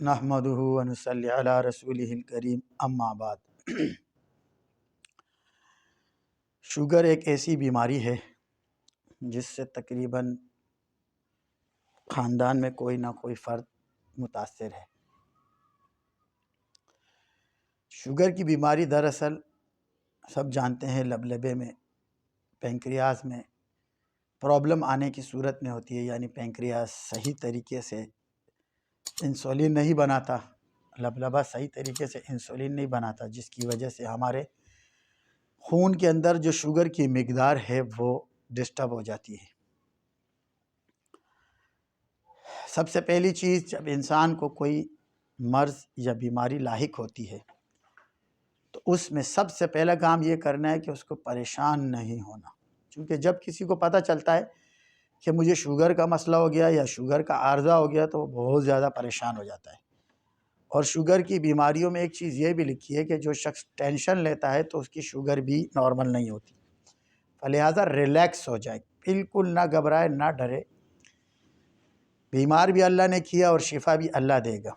نحمدہ و نصلی علی رسولہ الکریم اما بعد۔ شوگر ایک ایسی بیماری ہے جس سے تقریباً خاندان میں کوئی نہ کوئی فرد متاثر ہے۔ شوگر کی بیماری دراصل سب جانتے ہیں لبلبے میں پینکریاس میں پرابلم آنے کی صورت میں ہوتی ہے، یعنی پینکریاس صحیح طریقے سے انسولین نہیں بناتا، لبلبہ صحیح طریقے سے انسولین نہیں بناتا، جس کی وجہ سے ہمارے خون کے اندر جو شوگر کی مقدار ہے وہ ڈسٹرب ہو جاتی ہے۔ سب سے پہلی چیز، جب انسان کو کوئی مرض یا بیماری لاحق ہوتی ہے تو اس میں سب سے پہلا کام یہ کرنا ہے کہ اس کو پریشان نہیں ہونا، کیونکہ جب کسی کو پتہ چلتا ہے کہ مجھے شوگر کا مسئلہ ہو گیا یا شوگر کا عارضہ ہو گیا تو وہ بہت زیادہ پریشان ہو جاتا ہے۔ اور شوگر کی بیماریوں میں ایک چیز یہ بھی لکھی ہے کہ جو شخص ٹینشن لیتا ہے تو اس کی شوگر بھی نارمل نہیں ہوتی، فلہذا ریلیکس ہو جائے، بالکل نہ گھبرائے نہ ڈرے، بیمار بھی اللہ نے کیا اور شفا بھی اللہ دے گا۔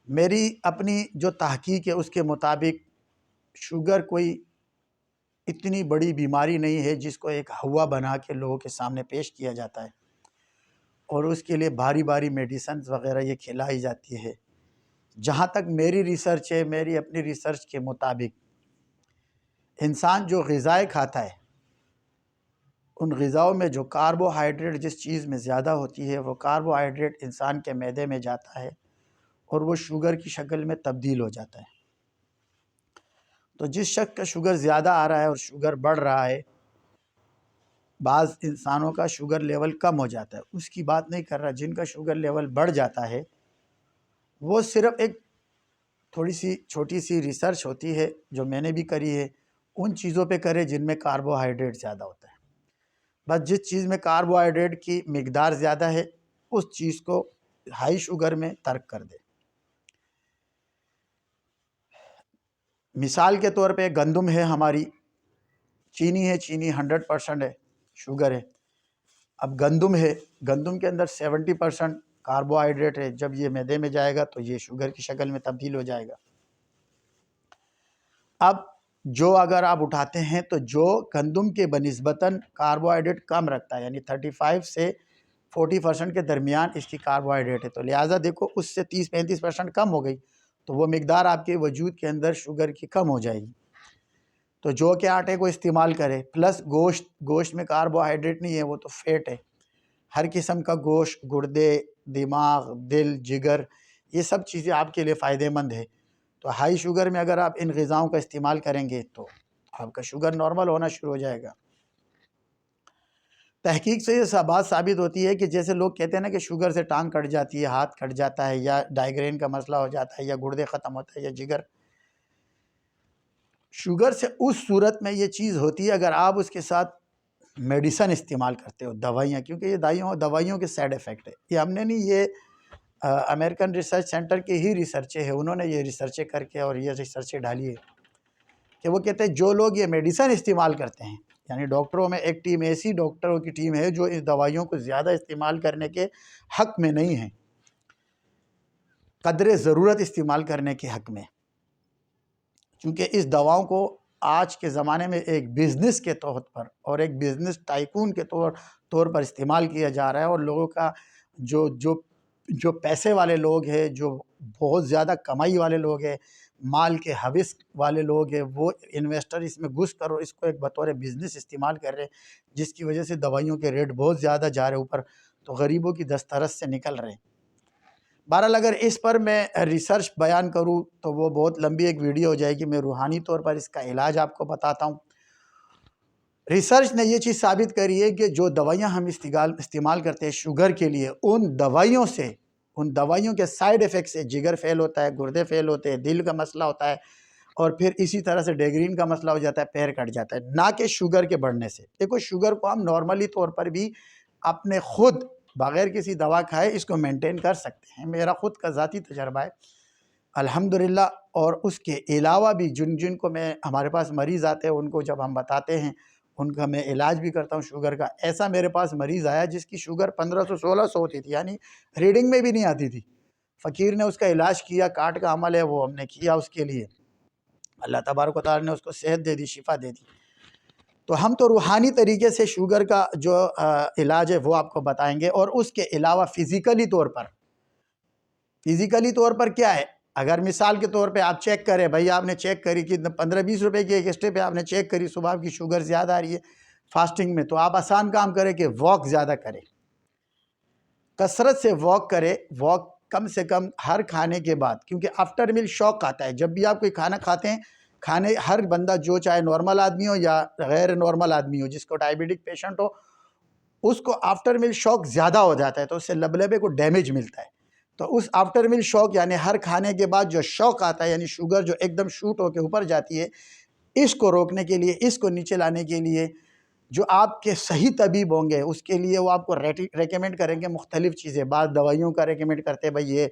میری اپنی جو تحقیق ہے اس کے مطابق شوگر کوئی اتنی بڑی بیماری نہیں ہے جس کو ایک ہوا بنا کے لوگوں کے سامنے پیش کیا جاتا ہے اور اس کے لیے بھاری بھاری میڈیسنز وغیرہ یہ کھلائی جاتی ہے۔ جہاں تک میری ریسرچ ہے، میری اپنی ریسرچ کے مطابق انسان جو غذائیں کھاتا ہے ان غذاؤں میں جو کاربوہائیڈریٹ جس چیز میں زیادہ ہوتی ہے وہ کاربوہائیڈریٹ انسان کے معدے میں جاتا ہے اور وہ شوگر کی شکل میں تبدیل ہو جاتا ہے۔ تو جس شخص کا شوگر زیادہ آ رہا ہے اور شوگر بڑھ رہا ہے، بعض انسانوں کا شوگر لیول کم ہو جاتا ہے، اس کی بات نہیں کر رہا۔ جن کا شوگر لیول بڑھ جاتا ہے وہ صرف ایک تھوڑی سی چھوٹی سی ریسرچ ہوتی ہے جو میں نے بھی کری ہے، ان چیزوں پہ کرے جن میں کاربوہائیڈریٹ زیادہ ہوتا ہے۔ بس جس چیز میں کاربوہائیڈریٹ کی مقدار زیادہ ہے اس چیز کو ہائی شوگر میں ترک کر دے۔ مثال کے طور پہ گندم ہے، ہماری چینی ہے، چینی 100% ہے، شوگر ہے۔ اب گندم ہے، گندم کے اندر 70% کاربوہائیڈریٹ ہے، جب یہ معدے میں جائے گا تو یہ شوگر کی شکل میں تبدیل ہو جائے گا۔ اب جو اگر آپ اٹھاتے ہیں تو جو گندم کے بنسبتاً کاربوہائیڈریٹ کم رکھتا ہے، یعنی 35 سے 40% کے درمیان اس کی کاربوہائیڈریٹ ہے، تو لہٰذا دیکھو اس سے 30-35% کم ہو گئی تو وہ مقدار آپ کے وجود کے اندر شوگر کی کم ہو جائے گی۔ تو جو کہ آٹے کو استعمال کرے، پلس گوشت میں کاربوہائیڈریٹ نہیں ہے، وہ تو فیٹ ہے۔ ہر قسم کا گوشت، گردے، دماغ، دل، جگر، یہ سب چیزیں آپ کے لیے فائدہ مند ہے۔ تو ہائی شوگر میں اگر آپ ان غذاؤں کا استعمال کریں گے تو آپ کا شوگر نارمل ہونا شروع ہو جائے گا۔ تحقیق سے یہ بات ثابت ہوتی ہے کہ جیسے لوگ کہتے ہیں نا کہ شوگر سے ٹانگ کٹ جاتی ہے، ہاتھ کٹ جاتا ہے، یا ڈائیگرین کا مسئلہ ہو جاتا ہے، یا گردے ختم ہوتا ہے، یا جگر، شوگر سے اس صورت میں یہ چیز ہوتی ہے اگر آپ اس کے ساتھ میڈیسن استعمال کرتے ہو، دوائیاں، کیونکہ یہ دوائیوں کے سائیڈ ایفیکٹ ہے۔ یہ ہم نے نہیں، یہ امریکن ریسرچ سینٹر کی ہی ریسرچیں ہے، انہوں نے یہ ریسرچیں کر کے اور یہ ریسرچیں ڈالی ہے کہ وہ کہتے ہیں جو لوگ یہ میڈیسن استعمال کرتے ہیں، یعنی ڈاکٹروں میں ایک ٹیم، ایسی ڈاکٹروں کی ٹیم ہے جو اس دوائیوں کو زیادہ استعمال کرنے کے حق میں نہیں ہیں، قدر ضرورت استعمال کرنے کے حق میں، کیونکہ اس دواؤں کو آج کے زمانے میں ایک بزنس کے طور پر اور ایک بزنس ٹائکون کے طور پر استعمال کیا جا رہا ہے، اور لوگوں کا جو پیسے والے لوگ ہیں، جو بہت زیادہ کمائی والے لوگ ہیں، مال کے حوث والے لوگ ہیں، وہ انویسٹر اس میں گھس کر اور اس کو ایک بطور بزنس استعمال کر رہے ہیں، جس کی وجہ سے دوائیوں کے ریٹ بہت زیادہ جا رہے اوپر، تو غریبوں کی دسترس سے نکل رہے ہیں۔ بہرحال اگر اس پر میں ریسرچ بیان کروں تو وہ بہت لمبی ایک ویڈیو ہو جائے گی، میں روحانی طور پر اس کا علاج آپ کو بتاتا ہوں۔ ریسرچ نے یہ چیز ثابت کری ہے کہ جو دوائیاں ہم استعمال کرتے ہیں شوگر کے لیے، ان دوائیوں کے سائیڈ ایفیکٹ سے جگر فیل ہوتا ہے، گردے فیل ہوتے ہیں، دل کا مسئلہ ہوتا ہے، اور پھر اسی طرح سے ڈیگرین کا مسئلہ ہو جاتا ہے، پیر کٹ جاتا ہے، نہ کہ شوگر کے بڑھنے سے۔ دیکھو شوگر کو ہم نارملی طور پر بھی اپنے خود بغیر کسی دوا کھائے اس کو مینٹین کر سکتے ہیں، میرا خود کا ذاتی تجربہ ہے الحمدللہ۔ اور اس کے علاوہ بھی جن کو ہمارے پاس مریض آتے ہیں ان کو جب ہم بتاتے ہیں ان کا میں علاج بھی کرتا ہوں شوگر کا۔ ایسا میرے پاس مریض آیا جس کی شوگر 1500-1600 ہوتی تھی، یعنی ریڈنگ میں بھی نہیں آتی تھی۔ فقیر نے اس کا علاج کیا، کاٹ کا عمل ہے وہ ہم نے کیا اس کے لیے، اللہ تبارک و تعالیٰ نے اس کو صحت دے دی، شفا دے دی۔ تو ہم تو روحانی طریقے سے شوگر کا جو علاج ہے وہ آپ کو بتائیں گے، اور اس کے علاوہ فزیکلی طور پر کیا ہے؟ اگر مثال کے طور پہ آپ چیک کریں، بھائی آپ نے چیک کری کہ 15-20 روپے کی ایک اسٹیپ پہ آپ نے چیک کری، صبح کی شوگر زیادہ آ رہی ہے فاسٹنگ میں، تو آپ آسان کام کریں کہ واک زیادہ کریں، کثرت سے واک کرے، واک کم سے کم ہر کھانے کے بعد، کیونکہ آفٹر میل شوق آتا ہے۔ جب بھی آپ کوئی کھانا کھاتے ہیں، ہر بندہ جو چاہے نارمل آدمی ہو یا غیر نارمل آدمی ہو، جس کو ڈائبیٹک پیشنٹ ہو، اس کو آفٹر میل شوق زیادہ ہو جاتا ہے، تو اس سے لبلبے کو ڈیمیج ملتا ہے۔ تو اس آفٹر میل شوق یعنی ہر کھانے کے بعد جو شوق آتا ہے، یعنی شوگر جو ایک دم شوٹ ہو کے اوپر جاتی ہے، اس کو روکنے کے لیے، اس کو نیچے لانے کے لیے جو آپ کے صحیح طبیب ہوں گے، اس کے لیے وہ آپ کو ریکمینڈ کریں گے مختلف چیزیں۔ بعض دوائیوں کا ریکمینڈ کرتے ہیں، بھائی یہ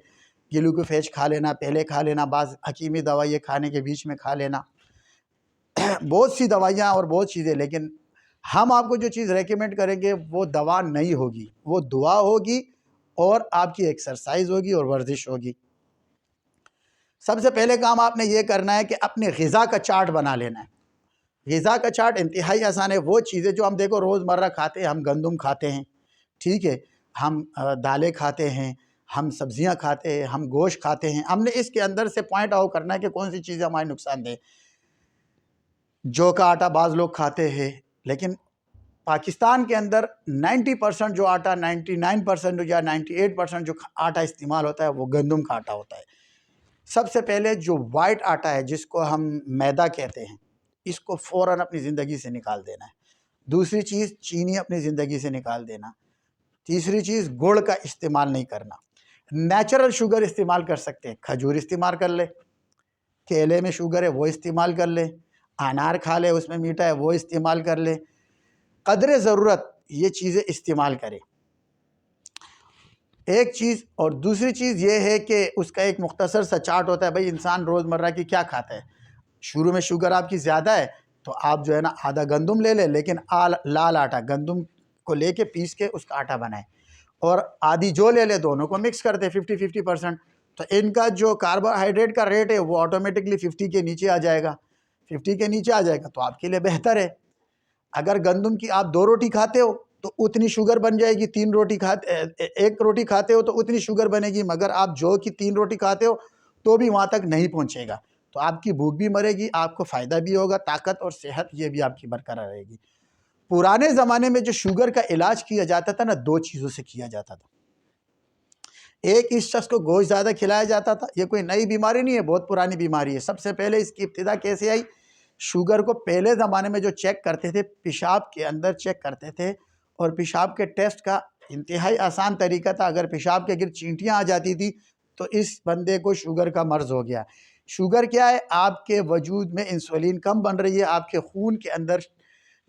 گلوکوفیج کھا لینا، پہلے کھا لینا، بعض حکیمی دوائیں کھانے کے بیچ میں کھا لینا، بہت سی دوائیاں اور بہت چیزیں۔ لیکن ہم آپ کو جو چیز ریکمینڈ کریں گے وہ دوا نہیں ہوگی، وہ دعا ہوگی، اور آپ کی ایکسرسائز ہوگی اور ورزش ہوگی۔ سب سے پہلے کام آپ نے یہ کرنا ہے کہ اپنے غذا کا چارٹ بنا لینا ہے۔ غذا کا چارٹ انتہائی آسان ہے۔ وہ چیزیں جو ہم دیکھو روزمرہ کھاتے ہیں، ہم گندم کھاتے ہیں، ٹھیک ہے، ہم دالیں کھاتے ہیں، ہم سبزیاں کھاتے ہیں، ہم گوشت کھاتے ہیں۔ ہم نے اس کے اندر سے پوائنٹ آؤٹ کرنا ہے کہ کون سی چیزیں ہمارے نقصان دہ۔ جو کا آٹا بعض لوگ کھاتے ہیں، لیکن پاکستان کے اندر 90% جو آٹا، 99% یا 98% جو آٹا استعمال ہوتا ہے وہ گندم کا آٹا ہوتا ہے۔ سب سے پہلے جو وائٹ آٹا ہے، جس کو ہم میدا کہتے ہیں، اس کو فوراً اپنی زندگی سے نکال دینا ہے۔ دوسری چیز، چینی اپنی زندگی سے نکال دینا۔ تیسری چیز، گڑ کا استعمال نہیں کرنا۔ نیچرل شوگر استعمال کر سکتے ہیں، کھجور استعمال کر لے، کیلے میں شوگر ہے وہ استعمال کر لے، انار کھا لے اس میں میٹھا ہے وہ استعمال کر لے، قدر ضرورت یہ چیزیں استعمال کرے، ایک چیز۔ اور دوسری چیز یہ ہے کہ اس کا ایک مختصر سا چارٹ ہوتا ہے، بھئی انسان روزمرہ کی کیا کھاتا ہے۔ شروع میں شوگر آپ کی زیادہ ہے تو آپ جو ہے نا آدھا گندم لے لیں، لیکن لال آٹا، گندم کو لے کے پیس کے اس کا آٹا بنائیں، اور آدھی جو لے لے، دونوں کو مکس کر دیں 50-50%، تو ان کا جو کاربوہائیڈریٹ کا ریٹ ہے وہ آٹومیٹکلی 50 کے نیچے آ جائے گا۔ 50 کے نیچے آ جائے گا تو آپ کے لیے بہتر ہے۔ اگر گندم کی آپ 2 روٹی کھاتے ہو تو اتنی شوگر بن جائے گی، 3 روٹی ایک روٹی کھاتے ہو تو اتنی شوگر بنے گی، مگر آپ جو کی 3 روٹی کھاتے ہو تو بھی وہاں تک نہیں پہنچے گا، تو آپ کی بھوک بھی مرے گی، آپ کو فائدہ بھی ہوگا، طاقت اور صحت یہ بھی آپ کی برقرار رہے گی۔ پرانے زمانے میں جو شوگر کا علاج کیا جاتا تھا نا، 2 چیزوں سے کیا جاتا تھا۔ ایک، اس شخص کو گوشت زیادہ کھلایا جاتا تھا، یہ کوئی نئی بیماری نہیں ہے، بہت پرانی بیماری ہے۔ سب سے پہلے اس کی ابتدا کیسے آئی؟ شوگر کو پہلے زمانے میں جو چیک کرتے تھے، پیشاب کے اندر چیک کرتے تھے، اور پیشاب کے ٹیسٹ کا انتہائی آسان طریقہ تھا۔ اگر پیشاب کے گرد چینٹیاں آ جاتی تھی تو اس بندے کو شوگر کا مرض ہو گیا۔ شوگر کیا ہے؟ آپ کے وجود میں انسولین کم بن رہی ہے، آپ کے خون کے اندر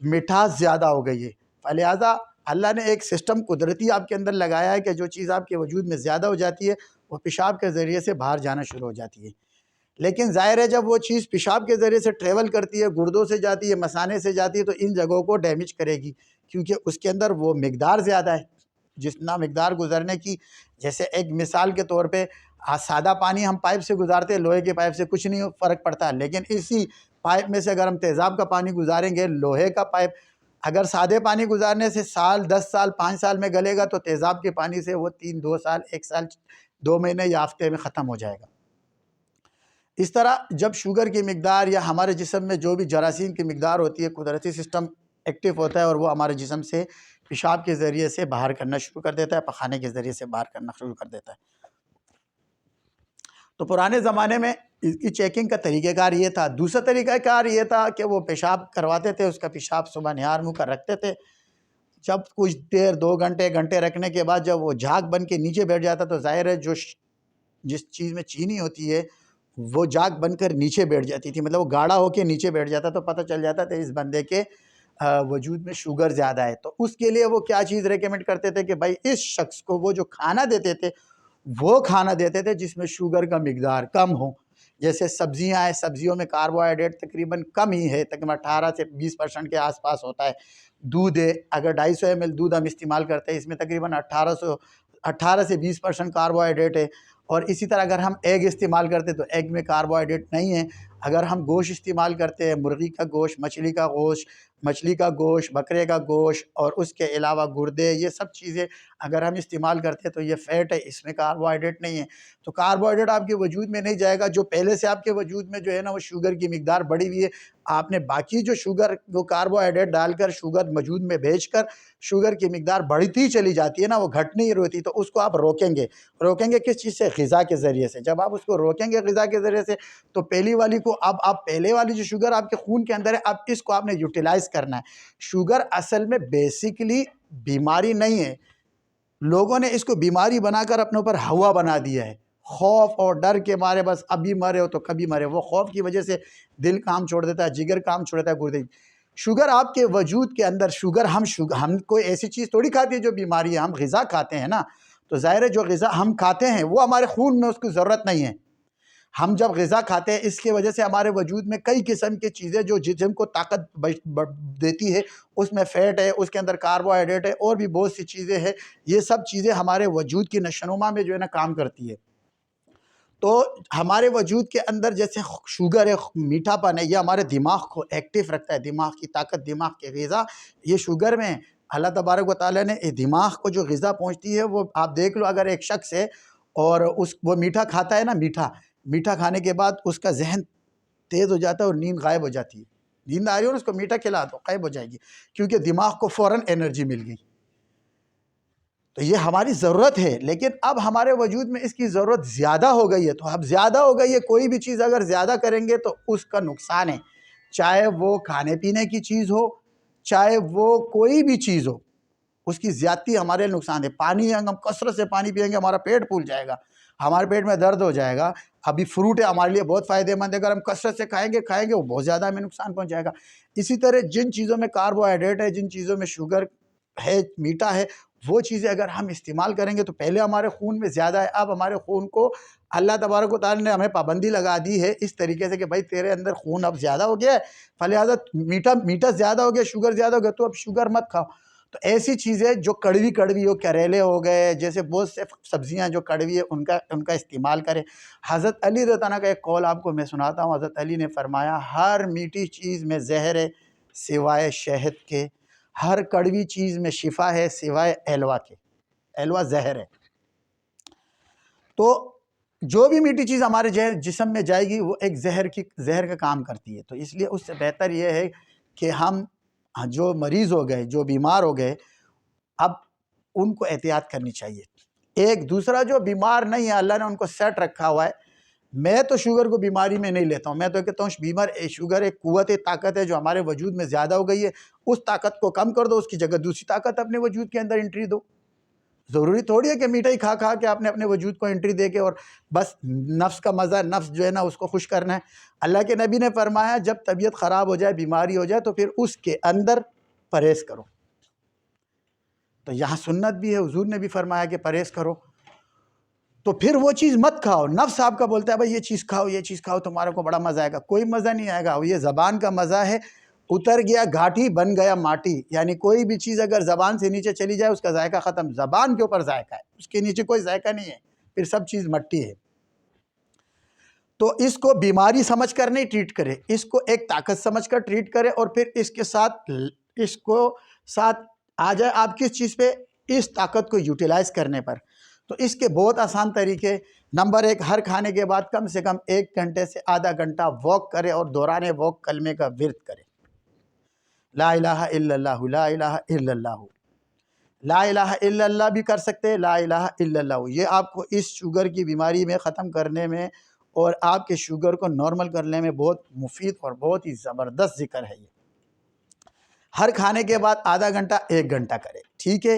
مٹھاس زیادہ ہو گئی ہے، لہٰذا اللہ نے ایک سسٹم قدرتی آپ کے اندر لگایا ہے کہ جو چیز آپ کے وجود میں زیادہ ہو جاتی ہے وہ پیشاب کے ذریعے سے باہر جانا شروع ہو جاتی ہے۔ لیکن ظاہر ہے جب وہ چیز پیشاب کے ذریعے سے ٹریول کرتی ہے، گردوں سے جاتی ہے، مثانے سے جاتی ہے، تو ان جگہوں کو ڈیمیج کرے گی، کیونکہ اس کے اندر وہ مقدار زیادہ ہے جتنا مقدار گزرنے کی۔ جیسے ایک مثال کے طور پہ سادہ پانی ہم پائپ سے گزارتے ہیں، لوہے کے پائپ سے کچھ نہیں فرق پڑتا، لیکن اسی پائپ میں سے اگر ہم تیزاب کا پانی گزاریں گے، لوہے کا پائپ اگر سادے پانی گزارنے سے 10 سال 5 سال میں گلے گا، تو تیزاب کے پانی سے وہ 2 سال 1 سال 2 مہینے یا ہفتے میں ختم ہو جائے گا۔ اس طرح جب شوگر کی مقدار یا ہمارے جسم میں جو بھی جراثیم کی مقدار ہوتی ہے، قدرتی سسٹم ایکٹیو ہوتا ہے اور وہ ہمارے جسم سے پیشاب کے ذریعے سے باہر کرنا شروع کر دیتا ہے، پخانے کے ذریعے سے باہر کرنا شروع کر دیتا ہے۔ تو پرانے زمانے میں اس کی چیکنگ کا طریقہ کار یہ تھا۔ دوسرا طریقہ کار یہ تھا کہ وہ پیشاب کرواتے تھے، اس کا پیشاب صبح نہار منہ کر رکھتے تھے، جب کچھ دیر 2 گھنٹے رکھنے کے بعد جب وہ جھاگ بن کے نیچے بیٹھ جاتا تو ظاہر ہے جس چیز میں چینی ہوتی ہے وہ جھاگ بن کر نیچے بیٹھ جاتی تھی، مطلب وہ گاڑھا ہو کے نیچے بیٹھ جاتا، تو پتہ چل جاتا تھا اس بندے کے وجود میں شوگر زیادہ ہے۔ تو اس کے لیے وہ کیا چیز ریکمینڈ کرتے تھے کہ بھائی اس شخص کو وہ جو کھانا دیتے تھے وہ کھانا دیتے تھے جس میں شوگر کا مقدار کم ہو، جیسے سبزیاں ہیں، سبزیوں میں کاربوہائیڈریٹ تقریباً کم ہی ہے، تقریباً 18 سے 20% کے آس پاس ہوتا ہے۔ دودھ ہے، اگر 250 ml دودھ ہم استعمال کرتے ہیں، اس میں تقریباً 18 سے 20% کاربوہائیڈریٹ ہے۔ اور اسی طرح اگر ہم ایگ استعمال کرتے ہیں تو ایگ میں کاربوہائیڈریٹ نہیں ہے۔ اگر ہم گوشت استعمال کرتے ہیں، مرغی کا گوشت، مچھلی کا گوشت، بکرے کا گوشت، اور اس کے علاوہ گردے، یہ سب چیزیں اگر ہم استعمال کرتے ہیں تو یہ فیٹ ہے، اس میں کاربوہائیڈریٹ نہیں ہے۔ تو کاربوہائیڈریٹ آپ کے وجود میں نہیں جائے گا۔ جو پہلے سے آپ کے وجود میں جو ہے نا وہ شوگر کی مقدار بڑھی ہوئی ہے، آپ نے باقی جو شوگر وہ کاربوہائیڈریٹ ڈال کر شوگر وجود میں بھیج کر شوگر کی مقدار بڑھتی چلی جاتی ہے نا، وہ گھٹ نہیں رہتی، تو اس کو آپ روکیں گے کس چیز سے؟ غذا کے ذریعے سے۔ جب آپ اس کو روکیں گے غذا کے ذریعے سے تو پہلی والی کو اب آپ پہلے والی جو شوگر آپ کے خون کے اندر ہے، اب اس کو آپ نے یوٹیلائز کرنا ہے۔ شوگر اصل میں بیسیکلی بیماری نہیں ہے، لوگوں نے اس کو بیماری بنا کر اپنے اوپر ہوا بنا دیا ہے، خوف اور ڈر کے مارے، بس ابھی مرے ہو تو کبھی مرے۔ وہ خوف کی وجہ سے دل کام چھوڑ دیتا ہے، جگر کام چھوڑ دیتا ہے، گردے۔ شوگر آپ کے وجود کے اندر ہم کوئی ایسی چیز تھوڑی کھاتی ہے جو بیماری ہے، ہم غذا کھاتے ہیں نا، تو ظاہر ہے جو غذا ہم کھاتے ہیں وہ ہمارے خون میں اس کی ضرورت نہیں ہے۔ ہم جب غذا کھاتے ہیں اس کی وجہ سے ہمارے وجود میں کئی قسم کی چیزیں جو جسم کو طاقت دیتی ہے، اس میں فیٹ ہے، اس کے اندر کاربوہائیڈریٹ ہے، اور بھی بہت سی چیزیں ہیں، یہ سب چیزیں ہمارے وجود کی نشوونما میں جو ہے نا کام کرتی ہے۔ تو ہمارے وجود کے اندر جیسے شوگر ہے، میٹھا پن ہے، یہ ہمارے دماغ کو ایکٹیو رکھتا ہے، دماغ کی طاقت، دماغ کی غذا یہ شوگر میں ہے۔ اللہ تبارک و تعالیٰ نے دماغ کو جو غذا پہنچتی ہے وہ آپ دیکھ لو، اگر ایک شخص ہے اور وہ میٹھا کھاتا ہے نا، میٹھا کھانے کے بعد اس کا ذہن تیز ہو جاتا ہے اور نیند غائب ہو جاتی ہے۔ نیند آ رہی ہو اور اس کو میٹھا کھلا دو، غائب ہو جائے گی، کیونکہ دماغ کو فوراً انرجی مل گئی۔ تو یہ ہماری ضرورت ہے، لیکن اب ہمارے وجود میں اس کی ضرورت زیادہ ہو گئی ہے۔ تو اب زیادہ ہو گئی ہے، کوئی بھی چیز اگر زیادہ کریں گے تو اس کا نقصان ہے، چاہے وہ کھانے پینے کی چیز ہو، چاہے وہ کوئی بھی چیز ہو، اس کی زیادتی ہمارے نقصان ہے۔ پانی، ہم کثرت سے پانی پئیں گے ہمارا پیٹ پھول جائے گا، ہمارے پیٹ میں درد ہو جائے گا۔ ابھی فروٹ ہے ہمارے لیے بہت فائدہ مند ہے، اگر ہم کثرت سے کھائیں گے وہ بہت زیادہ ہمیں نقصان پہنچائے گا۔ اسی طرح جن چیزوں میں کاربوہائیڈریٹ ہے، جن چیزوں میں شوگر ہے، میٹھا ہے، وہ چیزیں اگر ہم استعمال کریں گے تو پہلے ہمارے خون میں زیادہ ہے، اب ہمارے خون کو اللہ تبارک و تعالیٰ نے ہمیں پابندی لگا دی ہے اس طریقے سے کہ بھائی تیرے اندر خون اب زیادہ ہو گیا ہے، فلہذا میٹھا زیادہ ہو گیا، شوگر زیادہ ہو گیا، تو اب شوگر مت کھاؤ۔ تو ایسی چیزیں جو کڑوی ہو، کریلے ہو گئے، جیسے بہت سے سبزیاں جو کڑوی ہے ان کا استعمال کریں۔ حضرت علی رضی اللہ عنہ کا ایک قول آپ کو میں سناتا ہوں۔ حضرت علی نے فرمایا، ہر میٹھی چیز میں زہر ہے سوائے شہد کے، ہر کڑوی چیز میں شفا ہے سوائے ایلوا کے، ایلوا زہر ہے۔ تو جو بھی میٹھی چیز ہمارے جسم میں جائے گی وہ ایک زہر کا کام کرتی ہے۔ تو اس لیے اس سے بہتر یہ ہے کہ ہم جو مریض ہو گئے، جو بیمار ہو گئے، اب ان کو احتیاط کرنی چاہیے۔ ایک دوسرا جو بیمار نہیں ہے، اللہ نے ان کو سیٹ رکھا ہوا ہے۔ میں تو شوگر کو بیماری میں نہیں لیتا ہوں، میں تو کہتا ہوں شوگر ایک قوت طاقت ہے جو ہمارے وجود میں زیادہ ہو گئی ہے، اس طاقت کو کم کر دو، اس کی جگہ دوسری طاقت اپنے وجود کے اندر انٹری دو۔ ضروری تھوڑی ہے کہ میٹھائی کھا کے آپ نے اپنے وجود کو انٹری دے کے اور بس نفس کا مزہ، نفس جو ہے نا اس کو خوش کرنا ہے۔ اللہ کے نبی نے فرمایا جب طبیعت خراب ہو جائے، بیماری ہو جائے تو پھر اس کے اندر پرہیز کرو۔ تو یہاں سنت بھی ہے، حضور نے بھی فرمایا کہ پرہیز کرو، تو پھر وہ چیز مت کھاؤ۔ نفس آپ کا بولتا ہے بھائی یہ چیز کھاؤ تمہارے کو بڑا مزہ آئے گا، کوئی مزہ نہیں آئے گا، یہ زبان کا مزہ ہے۔ اتر گیا گھاٹی بن گیا ماٹی، یعنی کوئی بھی چیز اگر زبان سے نیچے چلی جائے اس کا ذائقہ ختم، زبان کے اوپر ذائقہ ہے، اس کے نیچے کوئی ذائقہ نہیں ہے، پھر سب چیز مٹی ہے۔ تو اس کو بیماری سمجھ کر نہیں ٹریٹ کرے، اس کو ایک طاقت سمجھ کر ٹریٹ کرے، اور پھر اس کو ساتھ آ جائے آپ کس چیز پہ؟ اس طاقت کو یوٹیلائز کرنے پر۔ تو اس کے بہت آسان طریقے، نمبر 1، ہر کھانے کے بعد کم سے کم 1 گھنٹے سے آدھا گھنٹہ واک کرے اور دوران واک کلمے کا ورد کرے، لا الہ الا اللہ، لا الہ الا اللہ، لا الہ الا اللہ بھی کر سکتے، لا الہ الا اللہ۔ یہ آپ کو اس شوگر کی بیماری میں ختم کرنے میں اور آپ کے شوگر کو نارمل کرنے میں بہت مفید اور بہت ہی زبردست ذکر ہے۔ یہ ہر کھانے کے بعد آدھا گھنٹہ 1 گھنٹہ کرے، ٹھیک ہے۔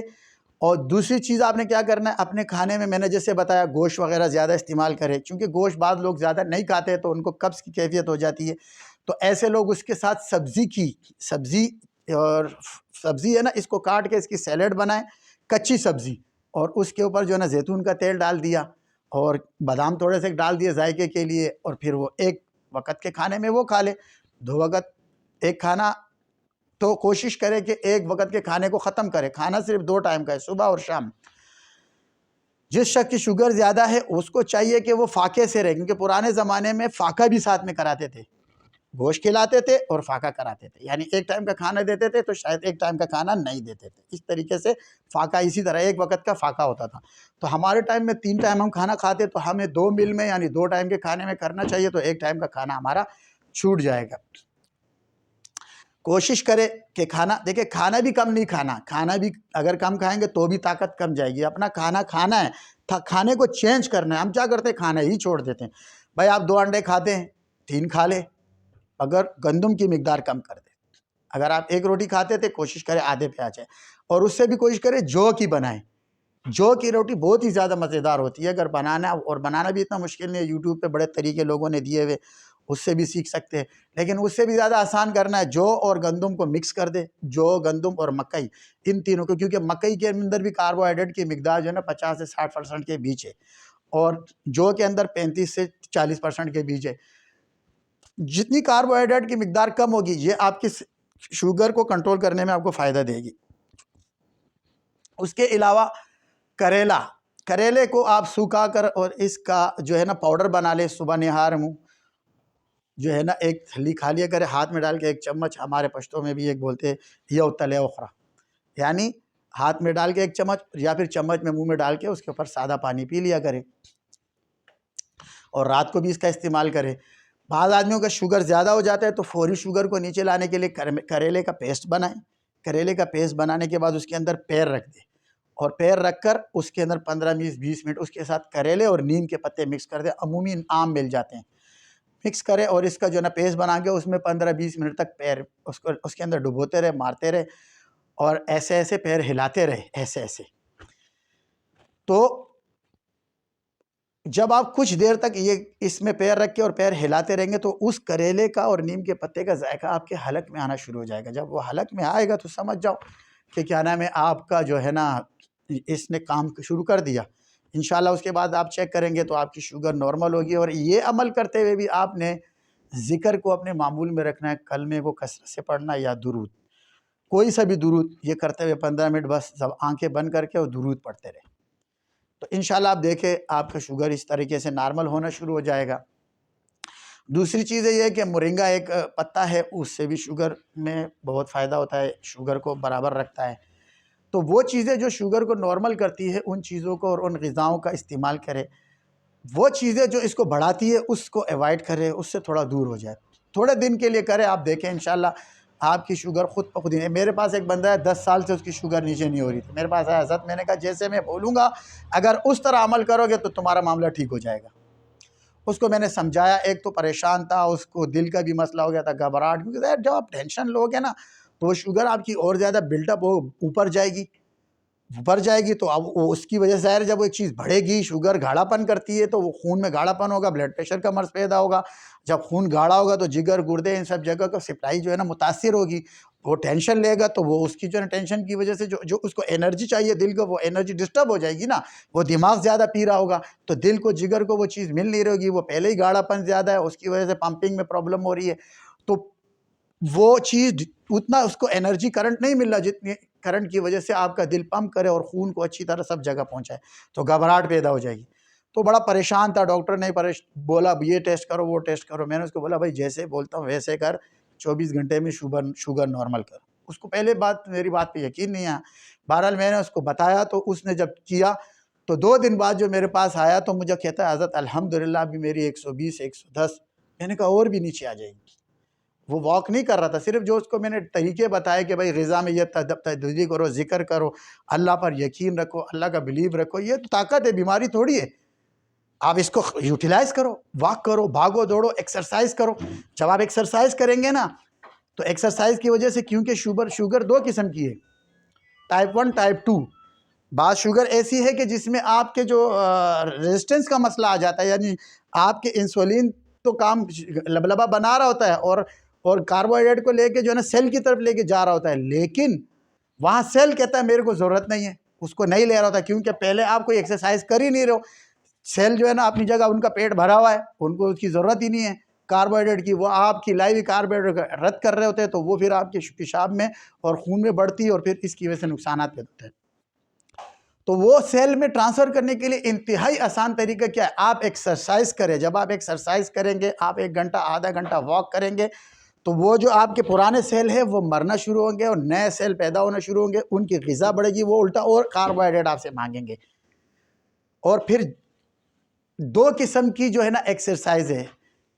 اور دوسری چیز آپ نے کیا کرنا ہے، اپنے کھانے میں نے جیسے بتایا گوشت وغیرہ زیادہ استعمال کرے، چونکہ گوشت بعض لوگ زیادہ نہیں کھاتے تو ان کو قبض کی کیفیت ہو جاتی ہے، تو ایسے لوگ اس کے ساتھ سبزی ہے نا، اس کو کاٹ کے اس کی سیلیڈ بنائیں، کچی سبزی، اور اس کے اوپر جو ہے نا زیتون کا تیل ڈال دیا، اور بادام تھوڑے سے ڈال دیے ذائقے کے لیے، اور پھر وہ ایک وقت کے کھانے میں وہ کھا لے۔ 2 وقت ایک کھانا تو کوشش کرے کہ ایک وقت کے کھانے کو ختم کرے۔ کھانا صرف 2 ٹائم کا ہے، صبح اور شام۔ جس شخص کی شوگر زیادہ ہے اس کو چاہیے کہ وہ فاقے سے رہے، کیونکہ پرانے زمانے میں فاقہ بھی ساتھ میں کراتے تھے، گوشت کھلاتے تھے اور فاقہ کراتے تھے، یعنی ایک ٹائم کا کھانا دیتے تھے تو شاید ایک ٹائم کا کھانا نہیں دیتے تھے۔ اس طریقے سے فاقہ اسی طرح ایک وقت کا فاقہ ہوتا تھا۔ تو ہمارے ٹائم میں 3 ٹائم ہم کھانا کھاتے، تو ہمیں 2 میل میں یعنی 2 ٹائم کے کھانے میں کرنا چاہیے، تو ایک ٹائم کا کھانا ہمارا چھوٹ جائے گا۔ کوشش کرے کہ کھانا، دیکھیں کھانا بھی کم نہیں کھانا، کھانا بھی اگر کم کھائیں گے تو بھی طاقت کم جائے گی۔ اپنا کھانا کھانا ہے، کھانے کو چینج کرنا ہے۔ ہم کیا کرتے ہیں، کھانا ہی چھوڑ دیتے ہیں۔ بھائی آپ 2 انڈے کھاتے ہیں، 3 کھا لے، اگر گندم کی مقدار کم کر دے۔ اگر آپ 1 روٹی کھاتے تھے، کوشش کرے آدھے پہ آ جائے، اور اس سے بھی کوشش کرے جو کی بنائیں۔ جو کی روٹی بہت ہی زیادہ مزیدار ہوتی ہے، اگر بنانا، اور بنانا بھی اتنا مشکل نہیں ہے، یوٹیوب پہ بڑے طریقے لوگوں نے دیے ہوئے، اس سے بھی سیکھ سکتے ہیں۔ لیکن اس سے بھی زیادہ آسان کرنا ہے، جو اور گندم کو مکس کر دے، جو، گندم اور مکئی، ان تینوں کو، کیونکہ مکئی کے اندر بھی کاربوہائیڈریٹ کی مقدار جو ہے نا 50 سے 60% کے بیچ ہے، اور جو کے اندر 35 سے 40% کے بیچ ہے۔ جتنی کاربوہائیڈریٹ کی مقدار کم ہوگی، یہ آپ کی شوگر کو کنٹرول کرنے میں آپ کو فائدہ دے گی۔ اس کے علاوہ کریلے کو آپ سکھا کر اور اس کا جو ہے نا پاؤڈر بنا لے، صبح نہار منہ جو ہے نا ایک تھلی کھا لیا کرے، ہاتھ میں ڈال کے 1 چمچ، ہمارے پشتوں میں بھی ایک بولتے ہیں یہ تلے اخرا، یعنی ہاتھ میں ڈال کے 1 چمچ یا پھر چمچ میں منہ میں ڈال کے اس کے اوپر سادہ پانی پی لیا کرے، اور رات کو بھی اس کا استعمال کرے۔ بعض آدمیوں کا شوگر زیادہ ہو جاتا ہے تو فوری شوگر کو نیچے لانے کے لیے کریلے کا پیسٹ بنائیں۔ کریلے کا پیسٹ بنانے کے بعد اس کے اندر پیر رکھ دیں، اور پیر رکھ کر اس کے اندر 15-20 منٹ اس کے ساتھ کریلے اور نیم کے پتے مکس کر دیں، عمومی عام مل جاتے ہیں، مکس کرے، اور اس کا جو ہے نا پیسٹ بنا کے اس میں 15-20 منٹ تک پیر اس کے اندر ڈبوتے رہے، مارتے رہے، اور ایسے ایسے پیر ہلاتے رہے، ایسے ایسے۔ تو جب آپ کچھ دیر تک یہ اس میں پیر رکھ کے اور پیر ہلاتے رہیں گے تو اس کریلے کا اور نیم کے پتے کا ذائقہ آپ کے حلق میں آنا شروع ہو جائے گا۔ جب وہ حلق میں آئے گا تو سمجھ جاؤ کہ کیا نام ہے، آپ کا جو ہے نا اس نے کام شروع کر دیا۔ انشاءاللہ اس کے بعد آپ چیک کریں گے تو آپ کی شوگر نارمل ہوگی۔ اور یہ عمل کرتے ہوئے بھی آپ نے ذکر کو اپنے معمول میں رکھنا ہے، کلمے کو کثرت سے پڑھنا یا درود، کوئی سا بھی درود، یہ کرتے ہوئے 15 منٹ بس سب آنکھیں بند کر کے اور درود پڑھتے رہے، تو انشاءاللہ آپ دیکھیں آپ کا شوگر اس طریقے سے نارمل ہونا شروع ہو جائے گا۔ دوسری چیز یہ ہے کہ مورنگا ایک پتا ہے، اس سے بھی شوگر میں بہت فائدہ ہوتا ہے، شوگر کو برابر رکھتا ہے۔ تو وہ چیزیں جو شوگر کو نارمل کرتی ہے، ان چیزوں کو اور ان غذاؤں کا استعمال کرے۔ وہ چیزیں جو اس کو بڑھاتی ہے اس کو ایوائڈ کرے، اس سے تھوڑا دور ہو جائے، تھوڑے دن کے لیے کرے، آپ دیکھیں انشاءاللہ آپ کی شوگر خود بخود ہی۔ میرے پاس ایک بندہ ہے 10 سال سے اس کی شوگر نیچے نہیں ہو رہی تھی، میرے پاس آیا، حضرت میں نے کہا جیسے میں بولوں گا اگر اس طرح عمل کرو گے تو تمہارا معاملہ ٹھیک ہو جائے گا۔ اس کو میں نے سمجھایا، ایک تو پریشان تھا، اس کو دل کا بھی مسئلہ ہو گیا تھا، گھبراہٹ، کیونکہ جب آپ ٹینشن لو گے نا تو وہ شوگر آپ کی اور زیادہ بلٹ اپ اوپر جائے گی تو اب اس کی وجہ سے جب وہ ایک چیز بڑھے گی، شوگر گاڑھا پن کرتی ہے تو وہ خون میں گاڑھا پن ہوگا، بلڈ پریشر کا مرض پیدا ہوگا۔ جب خون گاڑھا ہوگا تو جگر، گردے، ان سب جگہ کا سپلائی جو ہے نا متاثر ہوگی۔ وہ ٹینشن لے گا تو وہ اس کی جو ہے ٹینشن کی وجہ سے جو اس کو انرجی چاہیے دل کو، وہ انرجی ڈسٹرب ہو جائے گی نا، وہ دماغ زیادہ پی رہا ہوگا تو دل کو، جگر کو وہ چیز مل نہیں رہے گی، وہ پہلے ہی گاڑھا پن زیادہ ہے، اس کی وجہ سے پمپنگ میں پرابلم ہو رہی ہے، تو وہ چیز اتنا اس کو انرجی کرنٹ نہیں مل رہا جتنی کرنٹ کی وجہ سے آپ کا دل پمپ کرے اور خون کو اچھی طرح سب جگہ پہنچائے، تو گھبراہٹ پیدا ہو جائے گی۔ تو بڑا پریشان تھا، ڈاکٹر نے بولا یہ ٹیسٹ کرو، وہ ٹیسٹ کرو۔ میں نے اس کو بولا بھائی جیسے بولتا ہوں ویسے کر، 24 گھنٹے میں شوگر نارمل کر۔ اس کو پہلے میری بات پہ یقین نہیں آیا، بہرحال میں نے اس کو بتایا تو اس نے جب کیا تو 2 دن بعد جو میرے پاس آیا تو مجھے کہتا ہے حضرت الحمدللہ ابھی میری 120 110، میں نے کہا اور بھی نیچے آ جائے گی۔ وہ واک نہیں کر رہا تھا، صرف جو اس کو میں نے طریقے بتائے کہ بھائی غذا میں یہ تجدید کرو، ذکر کرو، اللہ پر یقین رکھو، اللہ کا بلیو رکھو، یہ تو طاقت ہے، بیماری تھوڑی ہے، آپ اس کو یوٹیلائز کرو، واک کرو، بھاگو دوڑو، ایکسرسائز کرو۔ جب آپ ایکسرسائز کریں گے نا تو ایکسرسائز کی وجہ سے، کیونکہ شوگر 2 قسم کی ہے، ٹائپ 1 ٹائپ 2۔ بعض شوگر ایسی ہے کہ جس میں آپ کے جو ریزسٹنس کا مسئلہ آ جاتا ہے، یعنی آپ کے انسولین تو کام لبلبا بنا رہا ہوتا ہے اور کاربوہائیڈریٹ کو لے کے جو ہے نا سیل کی طرف لے کے جا رہا ہوتا ہے، لیکن وہاں سیل کہتا ہے میرے کو ضرورت نہیں ہے، اس کو نہیں لے رہا ہوتا، کیونکہ پہلے آپ کوئی ایکسرسائز کر ہی نہیں رہے ہو۔ سیل جو ہے نا اپنی جگہ ان کا پیٹ بھرا ہوا ہے، ان کو اس کی ضرورت ہی نہیں ہے کاربوہائیڈریٹ کی، وہ آپ کی لائیو کاربوہائیڈریٹ رد کر رہے ہوتے ہیں، تو وہ پھر آپ کے پیشاب میں اور خون میں بڑھتی ہے اور پھر اس کی وجہ سے نقصانات پیدا ہوتے ہیں۔ تو وہ سیل میں ٹرانسفر کرنے کے لیے انتہائی آسان طریقہ کیا ہے؟ آپ ایکسرسائز کریں۔ جب آپ ایکسرسائز کریں گے، آپ 1 گھنٹہ آدھا گھنٹہ واک کریں گے، تو وہ جو آپ کے پرانے سیل ہیں وہ مرنا شروع ہوں گے اور نئے سیل پیدا ہونا شروع ہوں گے، ان کی غذا بڑھے گی، وہ الٹا اور کاربوہائیڈریٹ آپ سے مانگیں گے۔ اور پھر 2 قسم کی جو ہے نا ایکسرسائز ہے،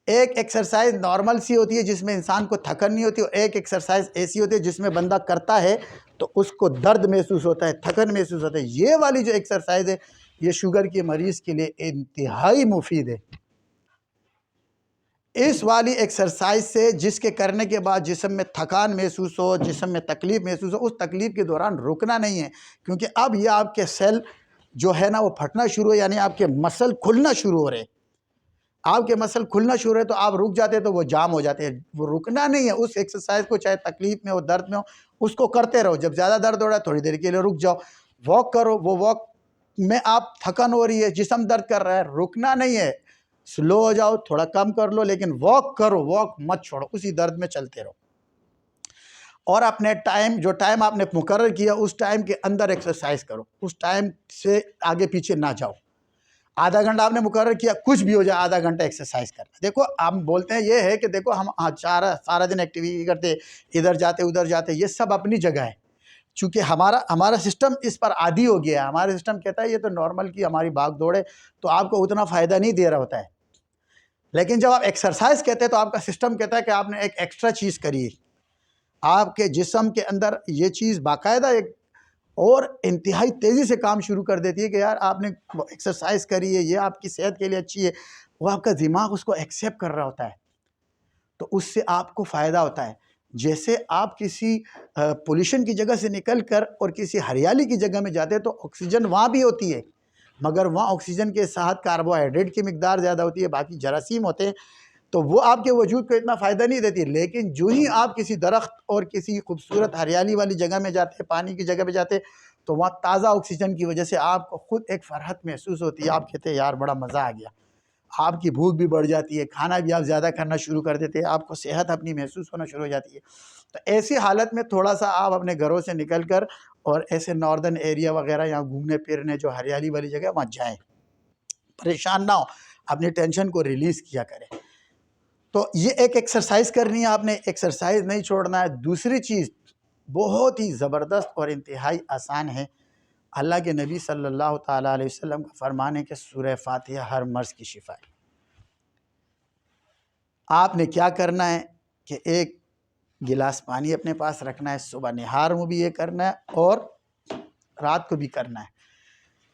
ایک ایکسرسائز نارمل سی ہوتی ہے جس میں انسان کو تھکن نہیں ہوتی، اور ایک ایکسرسائز ایسی ہوتی ہے جس میں بندہ کرتا ہے تو اس کو درد محسوس ہوتا ہے، تھکن محسوس ہوتا ہے۔ یہ والی جو ایکسرسائز ہے یہ شوگر کے مریض کے لیے انتہائی مفید ہے۔ اس والی ایکسرسائز سے جس کے کرنے کے بعد جسم میں تھکان محسوس ہو، جسم میں تکلیف محسوس ہو، اس تکلیف کے دوران رکنا نہیں ہے، کیونکہ اب یہ آپ کے سیل جو ہے نا وہ پھٹنا شروع ہو، یعنی آپ کے مسل کھلنا شروع ہو رہے۔ آپ کے مسل کھلنا شروع ہے تو آپ رک جاتے تو وہ جام ہو جاتے ہیں۔ وہ رکنا نہیں ہے، اس ایکسرسائز کو چاہے تکلیف میں ہو، درد میں ہو، اس کو کرتے رہو۔ جب زیادہ درد ہو رہا ہے تھوڑی دیر کے لیے رک جاؤ، واک کرو۔ وہ واک میں آپ تھکن ہو رہی ہے، جسم درد کر رہا ہے، رکنا نہیں ہے، سلو ہو جاؤ، تھوڑا کم کر لو، لیکن واک کرو، واک مت چھوڑو، اسی درد میں چلتے رہو۔ اور اپنے جو ٹائم آپ نے مقرر کیا اس ٹائم کے اندر ایکسرسائز کرو، اس ٹائم سے آگے پیچھے نہ جاؤ۔ آدھا گھنٹہ آپ نے مقرر کیا، کچھ بھی ہو جائے آدھا گھنٹہ ایکسرسائز کرنا۔ دیکھو ہم بولتے ہیں یہ ہے کہ دیکھو ہم سارا دن ایکٹیویٹی کرتے، ادھر جاتے ادھر جاتے، یہ سب اپنی جگہ ہے، چونکہ ہمارا سسٹم اس پر عادی ہو گیا ہے۔ ہمارا سسٹم کہتا ہے یہ تو نارمل کی ہماری بھاگ دوڑ ہے، تو آپ کو اتنا فائدہ نہیں دے رہا ہوتا ہے۔ لیکن جب آپ ایکسرسائز کہتے ہیں تو آپ کا سسٹم کہتا ہے کہ آپ نے ایک ایکسٹرا چیز کری ہے، آپ کے جسم کے اندر یہ چیز باقاعدہ ایک اور انتہائی تیزی سے کام شروع کر دیتی ہے کہ یار آپ نے ایکسرسائز کری ہے، یہ آپ کی صحت کے لیے اچھی ہے۔ وہ آپ کا دماغ اس کو ایکسیپٹ کر رہا ہوتا ہے، تو اس سے آپ کو فائدہ ہوتا ہے۔ جیسے آپ کسی پولیوشن کی جگہ سے نکل کر اور کسی ہریالی کی جگہ میں جاتے ہیں تو آکسیجن وہاں بھی ہوتی ہے، مگر وہاں آکسیجن کے ساتھ کاربوہائیڈریٹ کی مقدار زیادہ ہوتی ہے، باقی جراثیم ہوتے ہیں، تو وہ آپ کے وجود کو اتنا فائدہ نہیں دیتی۔ لیکن جو ہی آپ کسی درخت اور کسی خوبصورت ہریالی والی جگہ میں جاتے، پانی کی جگہ پہ جاتے، تو وہاں تازہ آکسیجن کی وجہ سے آپ کو خود ایک فرحت محسوس ہوتی ہے۔ آپ کہتے ہیں یار بڑا مزہ آ گیا، آپ کی بھوک بھی بڑھ جاتی ہے، کھانا بھی آپ زیادہ کرنا شروع کر دیتے ہیں، آپ کو صحت اپنی محسوس ہونا شروع ہو جاتی ہے۔ تو ایسی حالت میں تھوڑا سا آپ اپنے گھروں سے نکل کر اور ایسے ناردرن ایریا وغیرہ یہاں گھومنے پھرنے جو ہریالی والی جگہ وہاں جائیں، پریشان نہ ہو، اپنی ٹینشن کو ریلیز کیا کریں۔ تو یہ ایک ایکسرسائز کرنی ہے آپ نے، ایکسرسائز نہیں چھوڑنا ہے۔ دوسری چیز بہت ہی زبردست اور انتہائی آسان ہے، اللہ کے نبی صلی اللہ تعالیٰ علیہ وسلم کا فرمان ہے کہ سورہ فاتحہ ہر مرض کی شفا ہے۔ آپ نے کیا کرنا ہے کہ ایک گلاس پانی اپنے پاس رکھنا ہے، صبح نہار میں بھی یہ کرنا ہے اور رات کو بھی کرنا ہے۔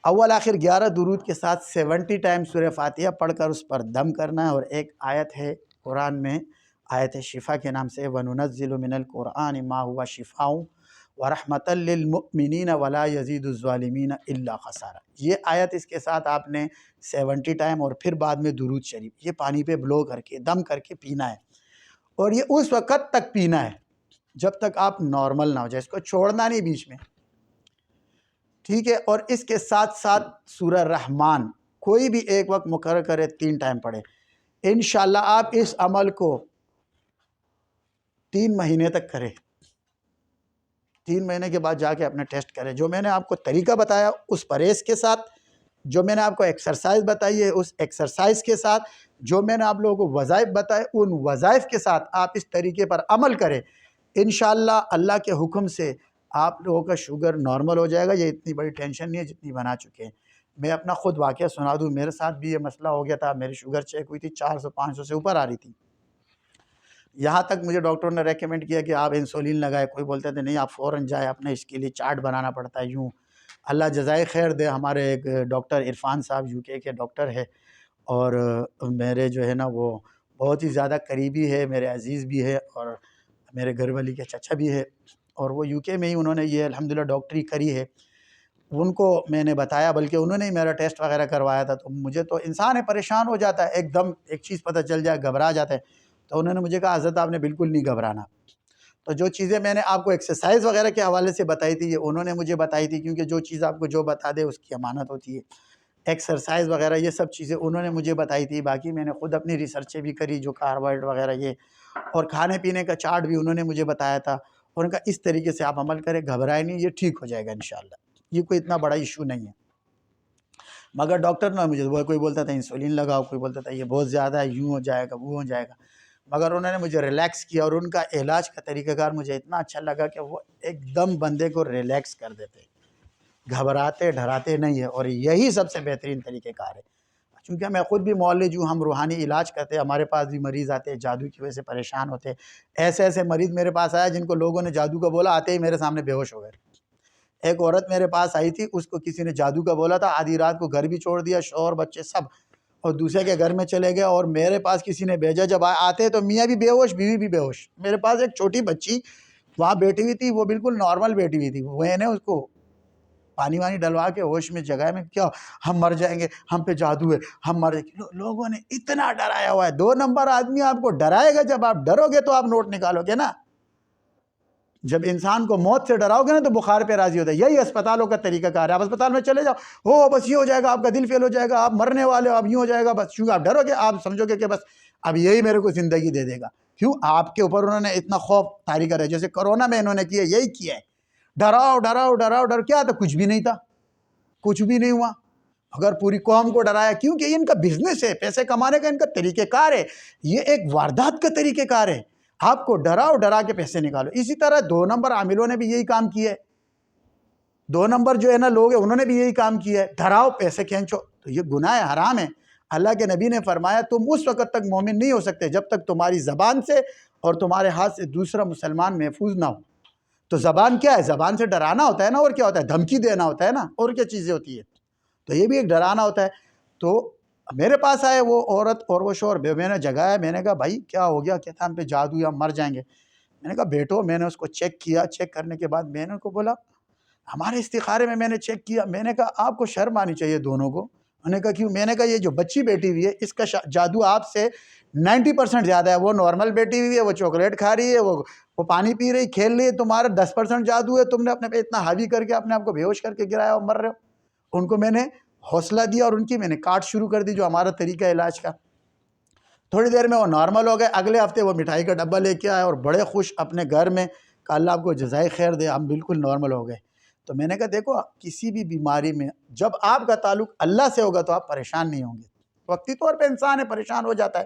اول آخر 11 درود کے ساتھ 70 ٹائم سورہ فاتحہ پڑھ کر اس پر دم کرنا ہے۔ اور ایک آیت ہے قرآن میں، آیت شفا کے نام سے، وَنُنَزِّلُ مِنَ الْقُرْآنِ مَا هُوَ شِفَاءٌ وَرَحْمَةً لِّلْمُؤْمِنِينَ وَلَا يَزِيدُ الظَّالِمِينَ إِلَّا خَسَارًا۔ یہ آیت اس کے ساتھ آپ نے 70 ٹائم اور پھر بعد میں درود شریف، یہ پانی پہ بلو کر کے دم کر کے پینا ہے، اور یہ اس وقت تک پینا ہے جب تک آپ نارمل نہ ہو جائے، اس کو چھوڑنا نہیں بیچ میں، ٹھیک ہے۔ اور اس کے ساتھ ساتھ سورہ رحمان کوئی بھی ایک وقت مقرر کرے، 3 ٹائم پڑھے۔ انشاءاللہ آپ اس عمل کو 3 مہینے تک کریں، 3 مہینے کے بعد جا کے اپنے ٹیسٹ کریں۔ جو میں نے آپ کو طریقہ بتایا اس پرہیز کے ساتھ، جو میں نے آپ کو ایکسرسائز بتائی ہے اس ایکسرسائز کے ساتھ، جو میں نے آپ لوگوں کو وظائف بتائے ان وظائف کے ساتھ آپ اس طریقے پر عمل کریں، انشاءاللہ اللہ کے حکم سے آپ لوگوں کا شوگر نارمل ہو جائے گا۔ یہ اتنی بڑی ٹینشن نہیں ہے جتنی بنا چکے ہیں۔ میں اپنا خود واقعہ سنا دوں، میرے ساتھ بھی یہ مسئلہ ہو گیا تھا، میری شوگر چیک ہوئی تھی 400-500 سے اوپر آ رہی تھی، یہاں تک مجھے ڈاکٹر نے ریکمنڈ کیا کہ آپ انسولین لگائے، کوئی بولتے تھے نہیں آپ فوراً جائے، اپنے اس کے لیے چارٹ بنانا پڑتا ہے یوں۔ اللہ جزائے خیر دے، ہمارے ایک ڈاکٹر عرفان صاحب UK کے ڈاکٹر ہے، اور میرے جو ہے نا وہ بہت ہی زیادہ قریبی ہے، میرے عزیز بھی ہے اور میرے گھر والی کے چچا بھی ہے، اور وہ UK میں ہی انہوں نے یہ الحمدللہ ڈاکٹری کری ہے۔ ان کو میں نے بتایا، بلکہ انہوں نے ہی میرا ٹیسٹ وغیرہ کروایا تھا، تو مجھے تو انسان ہے پریشان ہو جاتا ہے، ایک دم ایک چیز پتہ چل جائے گھبرا جاتا ہے، تو انہوں نے مجھے کہا حضرت آپ نے بالکل نہیں گھبرانا۔ تو جو چیزیں میں نے آپ کو ایکسرسائز وغیرہ کے حوالے سے بتائی تھی یہ انہوں نے مجھے بتائی تھی، کیونکہ جو چیز آپ کو جو بتا دے اس کی امانت ہوتی ہے۔ ایکسرسائز وغیرہ یہ سب چیزیں انہوں نے مجھے بتائی تھی. باقی میں نے خود اپنی ریسرچیں بھی کری جو کاربوہائیڈریٹ وغیرہ یہ، اور کھانے پینے کا چارٹ بھی انہوں نے مجھے بتایا تھا. اور ان کا اس طریقے سے آپ عمل کریں، گھبرائے نہیں، یہ ٹھیک ہو جائے گا انشاءاللہ. یہ کوئی اتنا بڑا ایشو نہیں ہے. مگر ڈاکٹر نے مجھے کوئی بولتا تھا انسولین لگاؤ، کوئی بولتا تھا یہ بہت زیادہ ہے، یوں ہو جائے گا، وہ ہو جائے گا. مگر انہوں نے مجھے ریلیکس کیا، اور ان کا علاج کا طریقہ کار مجھے اتنا اچھا لگا کہ وہ ایک دم بندے کو ریلیکس کر دیتے، گھبراتے ڈراتے نہیں ہے. اور یہی سب سے بہترین طریقہ کار ہے. چونکہ میں خود بھی معالج ہوں، ہم روحانی علاج کرتے ہیں. ہمارے پاس بھی مریض آتے ہیں جادو کی وجہ سے پریشان ہوتے ہیں. ایسے ایسے مریض میرے پاس آیا جن کو لوگوں نے جادو کا بولا، آتے ہی میرے سامنے بے ہوش ہو گئے. ایک عورت میرے پاس آئی تھی، اس کو کسی نے جادو کا بولا تھا، آدھی رات کو گھر بھی چھوڑ دیا، شوہر بچے سب، اور دوسرے کے گھر میں چلے گئے. اور میرے پاس کسی نے بھیجا، جب آتے تو میاں بھی بے ہوش، بیوی بھی بے ہوش. میرے پاس ایک چھوٹی بچی وہاں بیٹھی ہوئی تھی، وہ بالکل نارمل بیٹھی ہوئی تھی. میں نے اس کو پانی وانی ڈلوا کے ہوش میں جگہ میں کیا، ہم مر جائیں گے، ہم پہ جادو ہے، ہم مر جائیں گے. لوگوں نے اتنا ڈرایا ہوا ہے. 2 نمبر آدمی آپ کو ڈرائے گا. جب آپ ڈرو گے تو آپ نوٹ نکالو گے نا. جب انسان کو موت سے ڈراؤ گے نا تو بخار پہ راضی ہوتا ہے. یہی اسپتالوں کا طریقہ کار ہے. آپ اسپتال میں چلے جاؤ، ہو بس یہ ہو جائے گا، آپ کا دل فیل ہو جائے گا، آپ مرنے والے ہو، آپ یوں ہو جائے گا. بس کیوں آپ ڈرو گے، آپ سمجھو گے کہ بس اب یہی میرے کو زندگی دے دے گا. کیوں؟ آپ کے اوپر انہوں نے اتنا خوف طاری کر ہے. جیسے کرونا میں انہوں نے کیا، یہی کیا ہے. ڈراؤ ڈراؤ ڈراؤ. ڈر کیا تھا؟ کچھ بھی نہیں تھا، کچھ بھی نہیں ہوا. اگر پوری قوم کو ڈرایا، کیونکہ یہ ان کا بزنس ہے، پیسے کمانے کا ان کا طریقہ کار ہے. یہ ایک واردات کا طریقہ کار ہے. آپ کو ڈراؤ، ڈرا کے پیسے نکالو. اسی طرح 2 نمبر عاملوں نے بھی یہی کام کیا ہے. 2 نمبر جو ہے نا لوگ ہیں، انہوں نے بھی یہی کام کیا ہے. ڈراؤ، پیسے کھینچو. تو یہ گناہ ہے، حرام ہے. اللہ کے نبی نے فرمایا تم اس وقت تک مومن نہیں ہو سکتے جب تک تمہاری زبان سے اور تمہارے ہاتھ سے دوسرا مسلمان محفوظ نہ ہو. تو زبان کیا ہے؟ زبان سے ڈرانا ہوتا ہے نا. اور کیا ہوتا ہے؟ دھمکی دینا ہوتا ہے نا. اور کیا چیزیں ہوتی ہے؟ تو یہ بھی ایک ڈرانا ہوتا ہے. تو میرے پاس آئے وہ عورت اور وہ شوہر، میں نے جگایا. میں نے کہا بھائی کیا ہو گیا؟ کہتا ہم پہ جادو یا ہم مر جائیں گے. میں نے کہا بیٹو. میں نے اس کو چیک کیا. چیک کرنے کے بعد میں نے ان کو بولا، ہمارے استخارے میں نے چیک کیا. میں نے کہا آپ کو شرم آنی چاہیے دونوں کو. انہوں نے کہا کیوں؟ میں نے کہا یہ جو بچی بیٹی ہوئی ہے اس کا جادو آپ سے 90% زیادہ ہے. وہ نارمل بیٹی ہوئی ہے، وہ چاکلیٹ کھا رہی ہے، وہ پانی پی رہی، کھیل رہی ہے. تمہارا 10% جادو ہے. تم نے اپنے پہ اتنا حاوی کر کے اپنے آپ کو بے ہوش کر کے گرایا اور مر رہے ہو. ان کو میں نے حوصلہ دیا اور ان کی میں نے کاٹ شروع کر دی جو ہمارا طریقہ علاج کا. تھوڑی دیر میں وہ نارمل ہو گئے. اگلے ہفتے وہ مٹھائی کا ڈبہ لے کے آئے اور بڑے خوش اپنے گھر میں کہ اللہ آپ کو جزائے خیر دے، ہم بالکل نارمل ہو گئے. تو میں نے کہا دیکھو، کسی بھی بیماری میں جب آپ کا تعلق اللہ سے ہوگا تو آپ پریشان نہیں ہوں گے. وقتی طور پہ انسان ہے پریشان ہو جاتا ہے.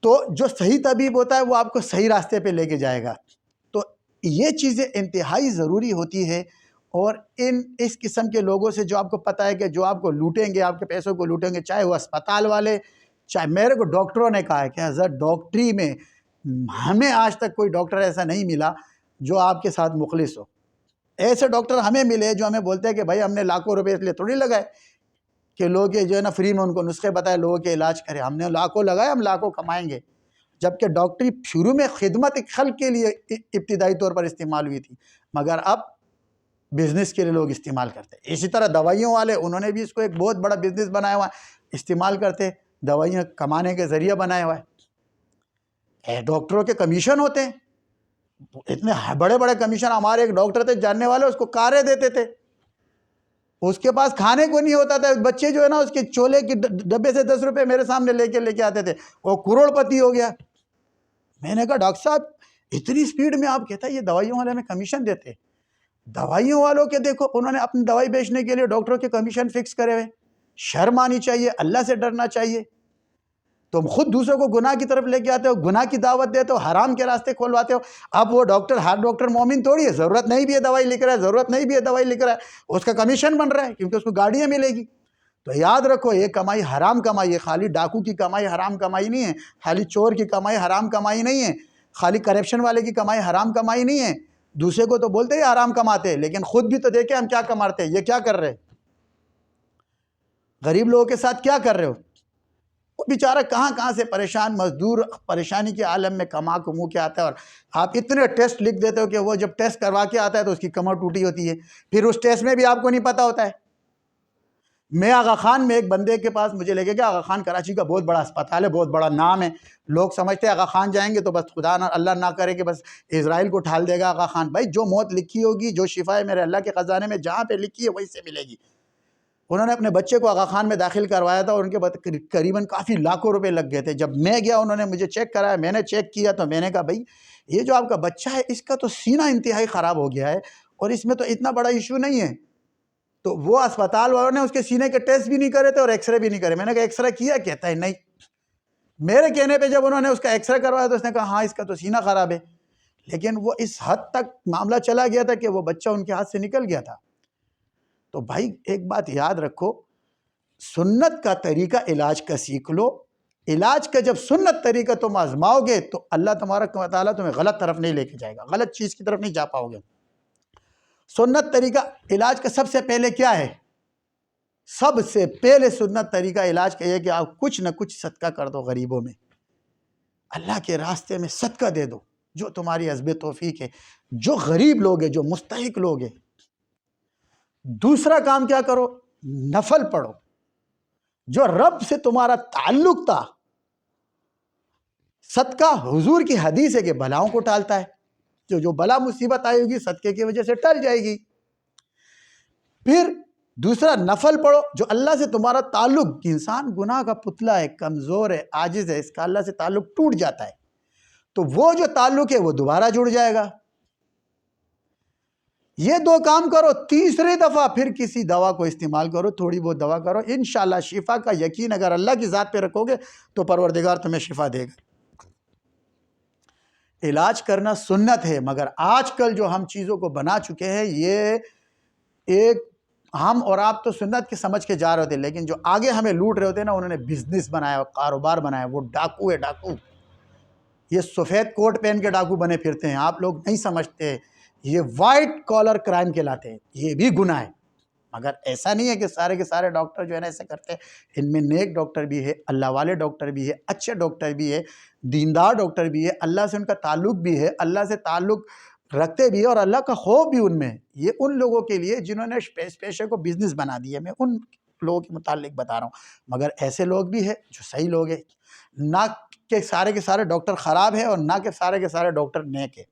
تو جو صحیح طبیب ہوتا ہے وہ آپ کو صحیح راستے پہ لے کے جائے گا. تو یہ چیزیں انتہائی ضروری ہوتی ہے. اور اس قسم کے لوگوں سے جو آپ کو پتہ ہے کہ جو آپ کو لوٹیں گے، آپ کے پیسوں کو لوٹیں گے، چاہے وہ اسپتال والے، چاہے میرے کو ڈاکٹروں نے کہا ہے کہ حضرت ڈاکٹری میں ہمیں آج تک کوئی ڈاکٹر ایسا نہیں ملا جو آپ کے ساتھ مخلص ہو. ایسے ڈاکٹر ہمیں ملے جو ہمیں بولتے ہیں کہ بھائی ہم نے لاکھوں روپے اس لیے تھوڑی لگائے کہ لوگ جو ہے نا فری میں ان کو نسخے بتائے لوگوں کے علاج کرے. ہم نے لاکھوں لگائے، ہم لاکھوں کمائیں گے. جبکہ ڈاکٹری شروع میں خدمت ایک خلق کے لیے ابتدائی طور پر استعمال ہوئی تھی، مگر اب بزنس کے لیے لوگ استعمال کرتے ہیں. اسی طرح دوائیوں والے، انہوں نے بھی اس کو ایک بہت بڑا بزنس بنایا ہوا ہے. استعمال کرتے، دوائیاں کمانے کے ذریعہ بنایا ہوا ہے. ڈاکٹروں کے کمیشن ہوتے ہیں، اتنے بڑے بڑے کمیشن. ہمارے ایک ڈاکٹر تھے جاننے والے، اس کو کاریں دیتے تھے، اس کے پاس کھانے کو نہیں ہوتا تھا. بچے جو ہے نا اس کے چولے کی ڈبے سے 10 روپے میرے سامنے لے کے آتے تھے. وہ کروڑ پتی ہو گیا. میں نے کہا ڈاکٹر صاحب اتنی سپیڈ میں آپ کہتا ہے یہ دوائیوں والے ہمیں کمیشن دیتے. دوائیوں والوں کے دیکھو، انہوں نے اپنی دوائی بیچنے کے لیے ڈاکٹروں کے کمیشن فکس کرے ہوئے. شرم آنی چاہیے، اللہ سے ڈرنا چاہیے. تم خود دوسروں کو گناہ کی طرف لے کے آتے ہو، گناہ کی دعوت دیتے ہو، حرام کے راستے کھولواتے ہو. اب وہ ڈاکٹر، ہر ڈاکٹر مومن تھوڑی ہے. ضرورت نہیں بھی ہے دوائی لکھ رہا ہے، ضرورت نہیں بھی ہے دوائی لکھ رہا ہے، اس کا کمیشن بن رہا ہے کیونکہ اس کو گاڑیاں ملے گی. تو یاد رکھو یہ کمائی حرام کمائی ہے. خالی ڈاکو کی کمائی حرام کمائی نہیں ہے، خالی چور کی کمائی حرام کمائی نہیں ہے، خالی کرپشن والے کی کمائی حرام کمائی نہیں ہے. دوسرے کو تو بولتے ہیں حرام کماتے، لیکن خود بھی تو دیکھیں ہم کیا کماتے ہیں. یہ کیا کر رہے؟ غریب لوگوں کے ساتھ کیا کر رہے ہو؟ وہ بیچارہ کہاں سے پریشان مزدور پریشانی کے عالم میں کما کے آتا ہے، اور آپ اتنے ٹیسٹ لکھ دیتے ہو کہ وہ جب ٹیسٹ کروا کے آتا ہے تو اس کی کمر ٹوٹی ہوتی ہے. پھر اس ٹیسٹ میں بھی آپ کو نہیں پتا ہوتا ہے. میں آغا خان میں ایک بندے کے پاس مجھے لے کے گیا. آغا خان کراچی کا بہت بڑا اسپتال ہے، بہت بڑا نام ہے. لوگ سمجھتے ہیں آغا خان جائیں گے تو بس خدا نہ اللہ نہ کرے کہ بس اسرائیل کو ٹھال دے گا آغا خان. بھائی جو موت لکھی ہوگی، جو شفا ہے میرے اللہ کے خزانے میں جہاں پہ لکھی ہے وہیں سے ملے گی. انہوں نے اپنے بچے کو آغا خان میں داخل کروایا تھا اور ان کے بعد قریباً کافی لاکھوں روپے لگ گئے تھے. جب میں گیا انہوں نے مجھے چیک کرایا, میں نے چیک کیا تو میں نے کہا بھائی یہ جو آپ کا بچہ ہے اس کا تو سینہ انتہائی خراب ہو گیا ہے اور اس میں تو اتنا بڑا ایشو نہیں ہے. تو وہ اسپتال والوں نے اس کے سینے کے ٹیسٹ بھی نہیں کرے تھے اور ایکس رے بھی نہیں کرے. میں نے کہا ایکس رے کیا؟ کہتا ہے نہیں. میرے کہنے پہ جب انہوں نے اس کا ایکس رے کروایا تو اس نے کہا ہاں اس کا تو سینہ خراب ہے. لیکن وہ اس حد تک معاملہ چلا گیا تھا کہ وہ بچہ ان کے ہاتھ سے نکل گیا تھا. تو بھائی ایک بات یاد رکھو, سنت کا طریقہ علاج کا سیکھ لو. علاج کا جب سنت طریقہ تم آزماؤ گے تو اللہ تبارک و تعالیٰ تمہیں غلط طرف نہیں لے کے جائے گا, غلط چیز کی طرف نہیں جا پاؤ گے. سنت طریقہ علاج کا سب سے پہلے کیا ہے؟ سب سے پہلے سنت طریقہ علاج کا یہ کہ آپ کچھ نہ کچھ صدقہ کر دو غریبوں میں, اللہ کے راستے میں صدقہ دے دو جو تمہاری حسب توفیق ہے, جو غریب لوگ ہیں, جو مستحق لوگ ہیں. دوسرا کام کیا کرو؟ نفل پڑھو. جو رب سے تمہارا تعلق تھا, صدقہ حضور کی حدیث ہے کہ بلاؤں کو ٹالتا ہے. جو بلا مصیبت آئی ہوگی صدقے کی وجہ سے ٹل جائے گی. پھر دوسرا نفل پڑھو. جو اللہ سے تمہارا تعلق, انسان گناہ کا پتلا ہے, کمزور ہے, عاجز ہے, اس کا اللہ سے تعلق ٹوٹ جاتا ہے, تو وہ جو تعلق ہے وہ دوبارہ جڑ جائے گا. یہ دو کام کرو. تیسری دفعہ پھر کسی دوا کو استعمال کرو, تھوڑی بہت دوا کرو, انشاءاللہ شفا کا یقین اگر اللہ کی ذات پہ رکھو گے تو پروردگار تمہیں شفا دے گا. علاج کرنا سنت ہے, مگر آج کل جو ہم چیزوں کو بنا چکے ہیں, یہ ایک ہم اور آپ تو سنت کے سمجھ کے جا رہے ہوتے, لیکن جو آگے ہمیں لوٹ رہے ہوتے ہیں نا, انہوں نے بزنس بنایا, کاروبار بنایا. وہ ڈاکو ہے, ڈاکو. یہ سفید کوٹ پہن کے ڈاکو بنے پھرتے ہیں, آپ لوگ نہیں سمجھتے. یہ وائٹ کالر کرائم کہلاتے ہیں, یہ بھی گناہ ہے. مگر ایسا نہیں ہے کہ سارے کے سارے ڈاکٹر جو ہے نا ایسے کرتے ہیں. ان میں نیک ڈاکٹر بھی ہے, اللہ والے ڈاکٹر بھی ہے, اچھے ڈاکٹر بھی ہے, دیندار ڈاکٹر بھی ہے, اللہ سے ان کا تعلق بھی ہے, اللہ سے تعلق رکھتے بھی ہے اور اللہ کا خوف بھی ان میں. یہ ان لوگوں کے لیے جنہوں نے پیشے کو بزنس بنا دیا, میں ان لوگوں کے متعلق بتا رہا ہوں. مگر ایسے لوگ بھی ہیں جو صحیح لوگ ہیں, نہ کہ سارے کے سارے ڈاکٹر خراب ہیں اور نہ کہ سارے کے سارے ڈاکٹر نیک ہیں.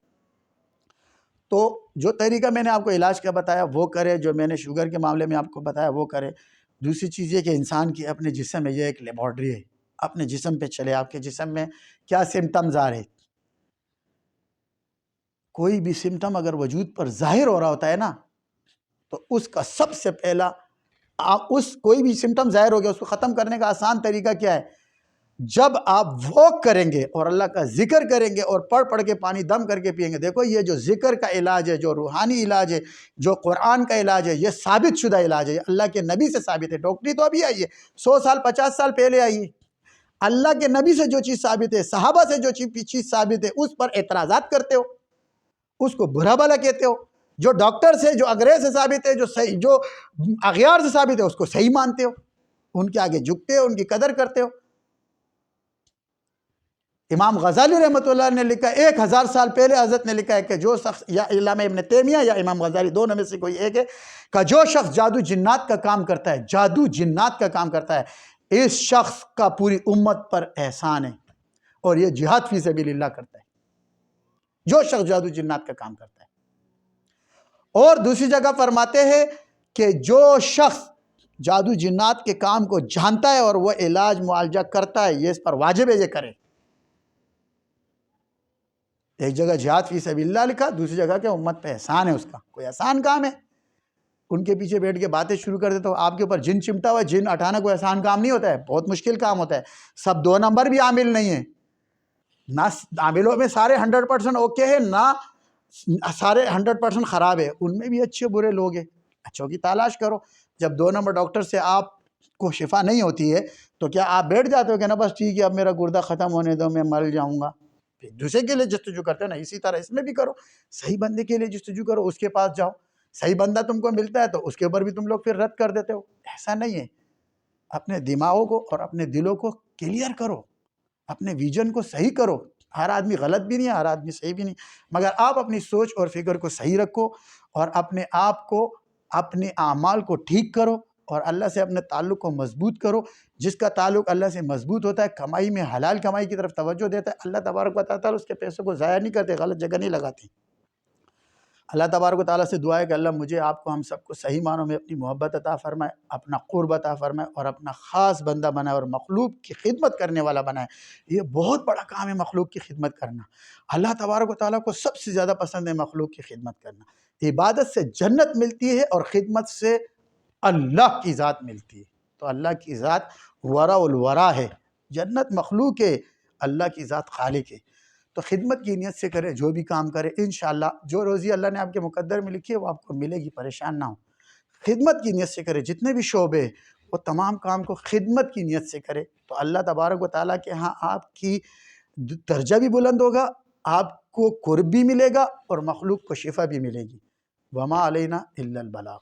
تو جو طریقہ میں نے آپ کو علاج کا بتایا وہ کرے, جو میں نے شوگر کے معاملے میں آپ کو بتایا وہ کرے. دوسری چیز یہ کہ انسان کی اپنے جسم میں, یہ ایک لیبارٹری ہے, اپنے جسم پہ چلے, آپ کے جسم میں کیا سمٹمز آ رہے. کوئی بھی سمٹم اگر وجود پر ظاہر ہو رہا ہوتا ہے نا, تو اس کا سب سے پہلا کوئی بھی سمٹم ظاہر ہو گیا, اس کو ختم کرنے کا آسان طریقہ کیا ہے؟ جب آپ واک کریں گے اور اللہ کا ذکر کریں گے اور پڑھ کے پانی دم کر کے پئیں گے. دیکھو یہ جو ذکر کا علاج ہے, جو روحانی علاج ہے, جو قرآن کا علاج ہے, یہ ثابت شدہ علاج ہے, اللہ کے نبی سے ثابت ہے. ڈاکٹری تو ابھی آئی ہے, 100 سال 50 سال پہلے آئی ہے. اللہ کے نبی سے جو چیز ثابت ہے, صحابہ سے جو چیز ثابت ہے, اس پر اعتراضات کرتے ہو, اس کو برا بھلا کہتے ہو. جو ڈاکٹر سے, جو انگریز سے ثابت ہے, جو اغیار سے ثابت ہے, اس کو صحیح مانتے ہو, ان کے آگے جھکتے ہو, ان کی قدر کرتے ہو. امام غزالی رحمۃ اللہ نے لکھا, 1000 سال پہلے حضرت نے لکھا ہے کہ جو شخص, یا علامہ ابن تیمیہ یا امام غزالی, دونوں میں سے کوئی ایک ہے, کہ جو شخص جادو جنات کا کام کرتا ہے, جادو جنات کا کام کرتا ہے, اس شخص کا پوری امت پر احسان ہے اور یہ جہاد فی سبیل اللہ کرتا ہے. جو شخص جادو جنات کا کام کرتا ہے. اور دوسری جگہ فرماتے ہیں کہ جو شخص جادو جنات کے کام کو جانتا ہے اور وہ علاج معالجہ کرتا ہے, یہ اس پر واجب ہے یہ کرے. ایک جگہ جہاد فی سبیل اللہ لکھا, دوسری جگہ کہ امت پہ احسان ہے اس کا. کوئی آسان کام ہے؟ ان کے پیچھے بیٹھ کے باتیں شروع کر دیتے ہو. آپ کے اوپر جن چمٹا ہوا ہے, جن ہٹانا کوئی آسان کام نہیں ہوتا ہے, بہت مشکل کام ہوتا ہے. سب 2 نمبر بھی عامل نہیں ہیں, نہ عاملوں میں سارے 100% اوکے ہیں, نہ سارے 100% خراب ہے. ان میں بھی اچھے برے لوگ ہیں, اچھوں کی تلاش کرو. جب 2 نمبر ڈاکٹر سے آپ کو شفا نہیں ہوتی ہے تو کیا آپ بیٹھ جاتے ہو کہ نا بس ٹھیک ہے اب میرا گردہ ختم ہونے دو, میں مر جاؤں گا؟ دوسرے کے لیے جستجو کرتے ہو نا, اسی طرح اس میں بھی کرو. صحیح بندے کے لیے جستجو کرو, اس کے پاس جاؤ. صحیح بندہ تم کو ملتا ہے تو اس کے اوپر بھی تم لوگ پھر رد کر دیتے ہو. ایسا نہیں ہے. اپنے دماغوں کو اور اپنے دلوں کو کلیئر کرو, اپنے ویژن کو صحیح کرو. ہر آدمی غلط بھی نہیں ہے, ہر آدمی صحیح بھی نہیں, مگر آپ اپنی سوچ اور فکر کو صحیح رکھو اور اپنے آپ کو, اپنے اعمال کو ٹھیک کرو اور اللہ سے اپنے تعلق کو مضبوط کرو. جس کا تعلق اللہ سے مضبوط ہوتا ہے, کمائی میں حلال کمائی کی طرف توجہ دیتا ہے, اللہ تبارک و تعالیٰ اس کے پیسوں کو ضائع نہیں کرتے, غلط جگہ نہیں لگاتے. اللہ تبارک و تعالیٰ سے دعا ہے کہ اللہ مجھے آپ کو ہم سب کو صحیح معنوں میں اپنی محبت عطا فرمائے، اپنا قرب عطا فرمائے اور اپنا خاص بندہ بنائے اور مخلوق کی خدمت کرنے والا بنائے۔ یہ بہت بڑا کام ہے مخلوق کی خدمت کرنا۔ اللہ تبارک و تعالیٰ کو سب سے زیادہ پسند ہے مخلوق کی خدمت کرنا۔ عبادت سے جنت ملتی ہے اور خدمت سے اللہ کی ذات ملتی ہے۔ تو اللہ کی ذات ورا الورا ہے، جنت مخلوق ہے، اللہ کی ذات خالق ہے۔ تو خدمت کی نیت سے کرے، جو بھی کام کرے، انشاءاللہ جو روزی اللہ نے آپ کے مقدر میں لکھی ہے وہ آپ کو ملے گی، پریشان نہ ہو۔ خدمت کی نیت سے کرے، جتنے بھی شعبے وہ تمام کام کو خدمت کی نیت سے کرے، تو اللہ تبارک و تعالیٰ کے ہاں آپ کی درجہ بھی بلند ہوگا، آپ کو قرب بھی ملے گا اور مخلوق کو شفا بھی ملے گی۔ وما علینا الا البلاغ۔